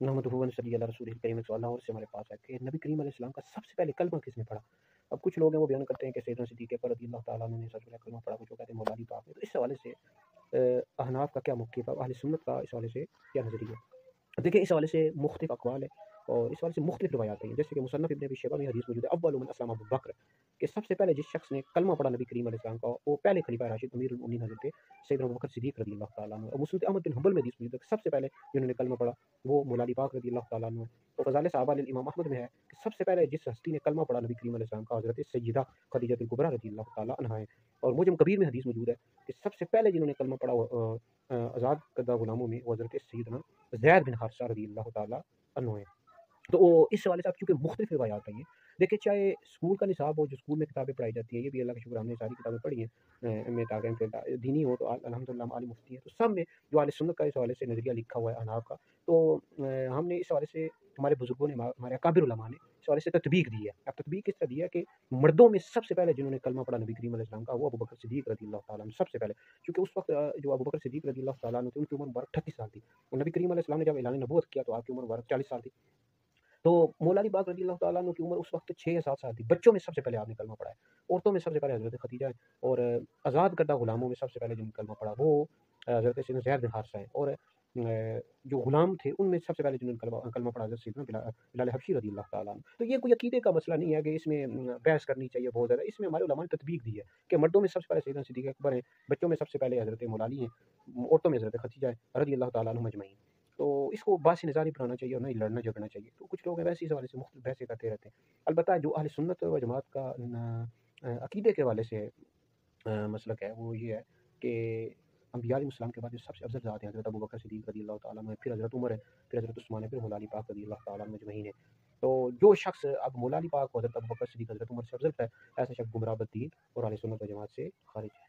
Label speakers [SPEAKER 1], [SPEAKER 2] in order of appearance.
[SPEAKER 1] नहमदुहु व नसल्ली अला रसूलिल करीम। एक सवाल और से हमारे पास है कि नबी करीम अलैहि सलाम का सबसे पहले कलमा किसने पढ़ा? अब कुछ लोग हैं वो बयान करते हैं कि सैयदना सिद्दीक़ अकबर रज़ियल्लाहु तआला अन्हु ने सबसे पहले कलमा पढ़ा, कुछ लोग कहते हैं मौला अली पाक ने। तो इस हवाले से अहनाफ का क्या मौक़िफ़ है, अहले सुन्नत का इस हवाले से क्या नज़रिया है? देखिए, इस हवाले से मुख्तलिफ़ अक़वाल है और इस हवाले से मुख्तलिफ़ रिवायात हैं। जैसे कि मुसन्नफ़ इब्न अबी शैबा में हदीस मौजूद है, अव्वलु मन अस्लमा अबू बकर, कि सबसे पहले जिस शख़्स ने कलमा पढ़ा नबी करीम अलैहि सलाम का, वो पहले खलीफा राशिद अमीरुल मोमिनीन हज़रत सैयदना अबू बकर सिद्दीक़ रज़ियल्लाहु तआला अन्हु। और मुस्नद अहमद बिन हंबल में हदीस मौजूद है कि सबसे पहले जिन्होंने कलमा पढ़ा वो मौला अली पाक रज़ियल्लाहु तआला अन्हु है। और फ़ज़ाइल सहाबा लिल इमाम अहमद में है कि सबसे पहले जिस हस्ती ने कलमा पढ़ा नबी करीम अलैहि सलाम का, हज़रत सय्यदा खदीजतुल कुबरा रज़ियल्लाहु तआला अन्हा है। और मुअज्जम कबीर में हदीस मौजूद है कि सबसे पहले जिन्होंने कलमा पढ़ा आज़ाद करदा गुलामों में वो हज़रत सय्यदना ज़ैद बिन हारिसा रज़ियल्लाहु तआला अन्हु है। तो इस हवाले से अब चूँकि मुख्तलिफ रिवायात हैं ये, देखिए चाहे स्कूल का निसाब हो, जो स्कूल में किताबें पढ़ाई जाती हैं, ये भी अल्लाह का शुक्र हमने सारी किताबें पढ़ी हैं। एम ए तक एम फिल तक दीनी हो तो अल्हम्दुलिल्लाह हम आलिम मुफ्ती हैं, तो सब में जो अहले सुन्नत का इस हवाले से नज़रिया लिखा हुआ है अहनाफ का, तो हमने इस हवाले से हमारे बुज़ुर्गों ने हमारे अकाबिर उलमा ने इस हवाले से तत्बीक दी है। अब तत्बीक किस तरह दी है कि मर्दों में सबसे पहले जिन्होंने कलमा पढ़ा नबी करीम अलैहि सलाम का, वो अबू बकर सिद्दीक़ रज़ियल्लाहु तआला अन्हु सबसे पहले। क्योंकि उस वक़्त जो अबू बकर सिद्दीक़ रज़ियल्लाहु तआला अन्हु थे, उनकी उम्र मुबारक 38 साल थी और नबी करीम अलैहि सलाम ने जब ऐलान नबूवत किया तो आपकी उम्र मुबारक 40 साल थी। तो मौला अली पाक रज़ियल्लाहु तआला अन्हु की उम्र उस वक़्त 6 या 7 साल थी। बच्चों में सबसे पहले आपने कलमा पढ़ा है। औरतों में सबसे पहले हज़रत खदीजा है और आज़ाद करदा गुलामों में सबसे पहले जिन्होंने कलमा पढ़ा वो हज़रत सैयदना ज़ैद बिन हारिसा हैं। और जो गुलाम थे उनमें सबसे पहले जिन्होंने कलमा पढ़ा हज़रत सैयदना बिलाल हबशी रज़ियल्लाहु तआला अन्हु। तो ये कोई अकीदे का मसला नहीं है कि इसमें बहस करनी चाहिए बहुत ज़्यादा। इसमें हमारे उलमा ने तत्बीक दी है कि मर्दों में सबसे पहले सैयदना सिद्दीक़ अकबर हैं, बच्चों में सबसे पहले हज़रत मौला अली हैं, औरतों में हज़रत खदीजा है रज़ियल्लाहु तआला अन्हुम अजमईन। तो इसको बात-ए-निज़ार नहीं बनाना चाहिए और ना ही लड़ना झगड़ना चाहिए। तो कुछ लोग हैं वैसे इस हवाले से मुख्तलिफ बहसें करते रहते हैं। अलबत्ता जो अहले सुन्नत व जमात का अकीदे के हवाले से मसलक है वो ये है कि अम्बिया अलैहिस्सलाम के बाद जो सबसे अफ़ज़ल ज़ात है हज़रत अबू बकर सिद्दीक़ रज़ियल्लाहु तआला अन्हु है, फिर हज़रत उमर है, फिर हज़रत उस्मान है, फिर मौला अली पाक रज़ियल्लाहु तआला अन्हु अजमईन है। तो जो शख़्स अब मौला अली पाक को हज़रत अबू बकर सिद्दीक़, हज़रत उमर से अफ़ज़ल है, ऐसा शख़्स गुमराह बद्दीन और अहले सुन्नत व जमात से ख़ारिज है।